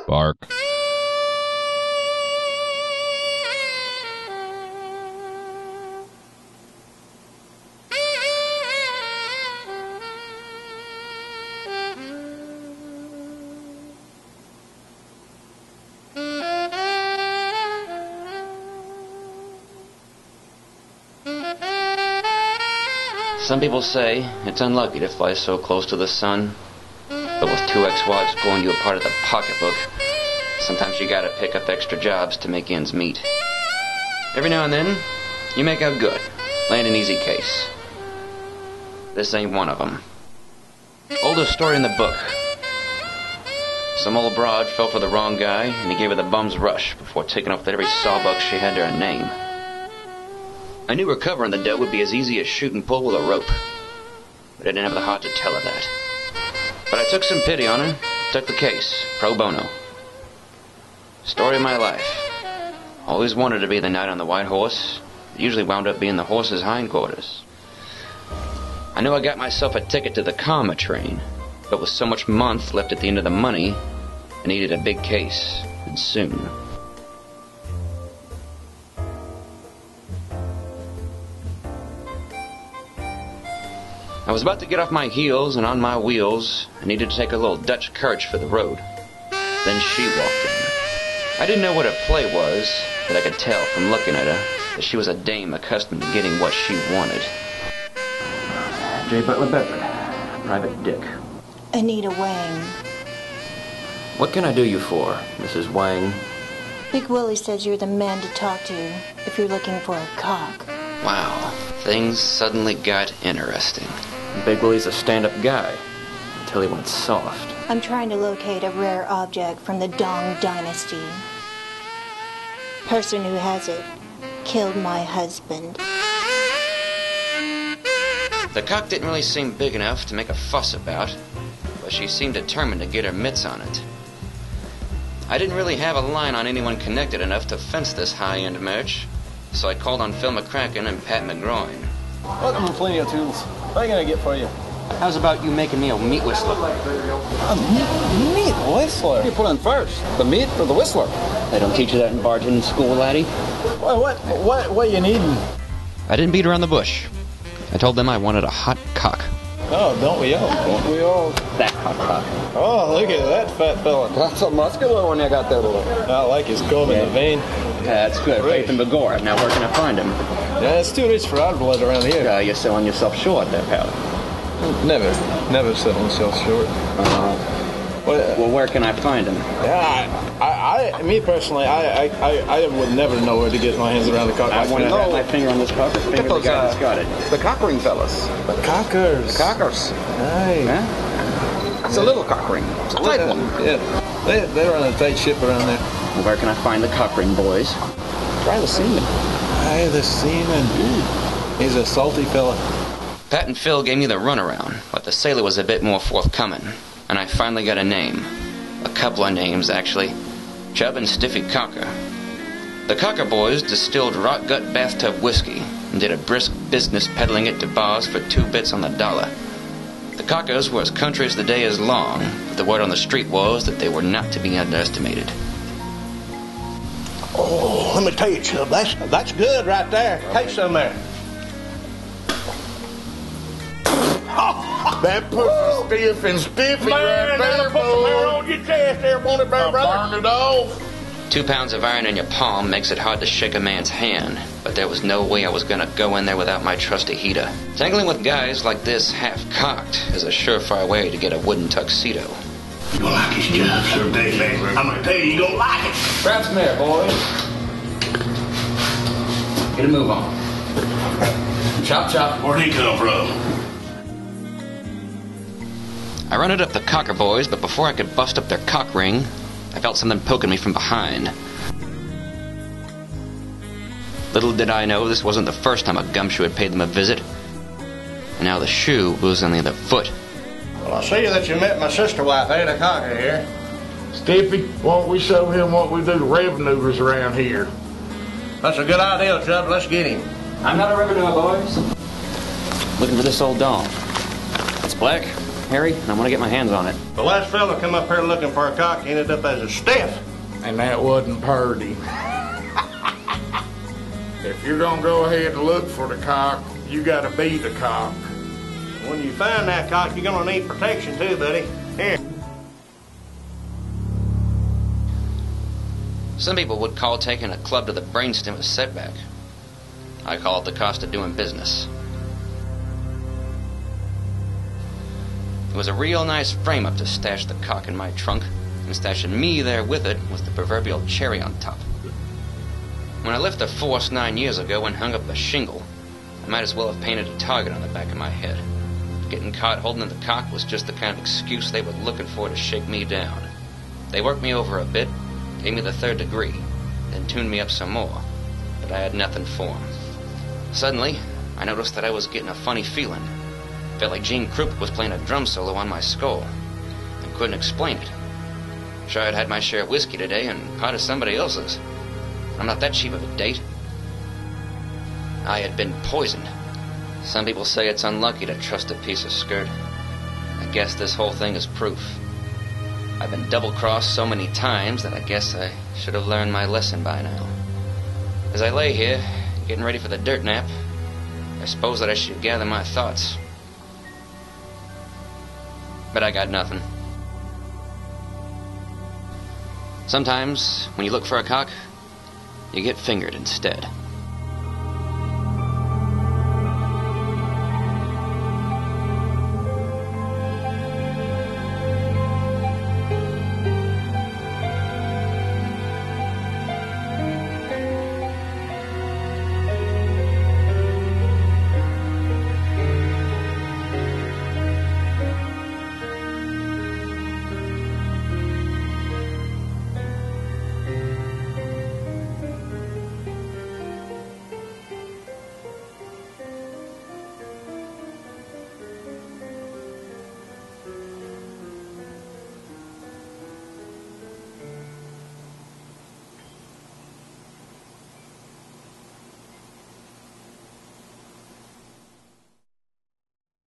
Bark. Some people say it's unlucky to fly so close to the sun, but with two ex-wives pulling you apart at the pocketbook, sometimes you gotta pick up extra jobs to make ends meet. Every now and then, you make out good, land an easy case. This ain't one of them. Oldest story in the book. Some old broad fell for the wrong guy, and he gave her the bum's rush before taking off with every sawbuck she had to her name. I knew recovering the dough would be as easy as shoot and pull with a rope, but I didn't have the heart to tell her that. But I took some pity on her, took the case, pro bono. Story of my life. Always wanted to be the knight on the white horse. It usually wound up being the horse's hindquarters. I knew I got myself a ticket to the karma train, but with so much month left at the end of the money, I needed a big case, and soon. I was about to get off my heels and on my wheels. I needed to take a little Dutch courage for the road. Then she walked in. I didn't know what her play was, but I could tell from looking at her that she was a dame accustomed to getting what she wanted. J. Butler Bedford, Private Dick. Anita Wang. What can I do you for, Mrs. Wang? Big Willie says you're the man to talk to if you're looking for a cock. Wow, things suddenly got interesting. Big Willie's a stand-up guy, until he went soft. I'm trying to locate a rare object from the Dong Dynasty. Person who has it killed my husband. The cock didn't really seem big enough to make a fuss about, but she seemed determined to get her mitts on it. I didn't really have a line on anyone connected enough to fence this high-end merch, so I called on Phil McCracken and Pat McGroin. Welcome to Plenty of Tools. What are you going to get for you? How's about you making me a meat whistler? A meat whistler? You put in first. The meat or the whistler? They don't teach you that in bartending school, laddie. What you needing? I didn't beat around the bush. I told them I wanted a hot cock. Oh, don't we all? Don't we all? That hot cock. Oh, look at that fat fella. That's a muscular one you got there, little. I like his comb in the vein. Yeah, that's good. Faith in Begora. Now where can I find him? Yeah, it's too rich for our blood around here. You're selling yourself short there, pal. Never selling myself short. Well, where can I find him? Yeah, me personally, I would never know where to get my hands around the cock. I want to have my finger on this cock. Finger the guy that's got it. The cock ring fellas. The cockers. The cockers. Hey. Huh? It's a little cock ring. It's a tight one. Yeah. They run a tight ship around there. Well, where can I find the cock ring, boys? Try the seaman. Hey, the seaman. He's a salty fella. Pat and Phil gave me the runaround, but the sailor was a bit more forthcoming, and I finally got a name. A couple of names, actually. Chub and Stiffy Cocker. The Cocker boys distilled rot gut bathtub whiskey and did a brisk business peddling it to bars for 2 bits on the dollar. The Cockers were as country as the day is long, but the word on the street was that they were not to be underestimated. Oh, let me tell you, Chub, that's good right there. Take some there. That pussy stiff and stiffy right there, boy. Put some hair on your chest there, won't it, brother? Burn it off. 2 pounds of iron in your palm makes it hard to shake a man's hand, but there was no way I was gonna go in there without my trusty heater. Tangling with guys like this half-cocked is a surefire way to get a wooden tuxedo. You gonna like his job, sir, baby. I'm gonna tell you gonna like it. Grab some air, boys. Get a move on. Chop, chop. Where'd he come from? I rounded up the Cocker boys, but before I could bust up their cock ring, I felt something poking me from behind. Little did I know this wasn't the first time a gumshoe had paid them a visit. And now the shoe was on the other foot. Well, I see that you met my sister wife, Ada Cocker here. Stiffy, why don't we show him what we do to revenuers around here? That's a good idea, Chub. Let's get him. I'm not a revenue, boys. Looking for this old dong. It's black, hairy, and I want to get my hands on it. The last fella come up here looking for a cock ended up as a stiff. And that wasn't purdy. If you're gonna go ahead and look for the cock, you gotta be the cock. When you find that cock, you're gonna need protection too, buddy. Here. Some people would call taking a club to the brainstem a setback. I call it the cost of doing business. It was a real nice frame-up to stash the cock in my trunk, and stashing me there with it was the proverbial cherry on top. When I left the force 9 years ago and hung up a shingle, I might as well have painted a target on the back of my head. Getting caught holding the cock was just the kind of excuse they were looking for to shake me down. They worked me over a bit, gave me the 3rd degree, then tuned me up some more, but I had nothing for 'em. Suddenly, I noticed that I was getting a funny feeling. Felt like Gene Krupa was playing a drum solo on my skull, and couldn't explain it. Sure, I'd had my share of whiskey today, and part of somebody else's. I'm not that cheap of a date. I had been poisoned. Some people say it's unlucky to trust a piece of skirt. I guess this whole thing is proof. I've been double-crossed so many times that I guess I should have learned my lesson by now. As I lay here, getting ready for the dirt nap, I suppose that I should gather my thoughts. But I got nothing. Sometimes, when you look for a cock, you get fingered instead.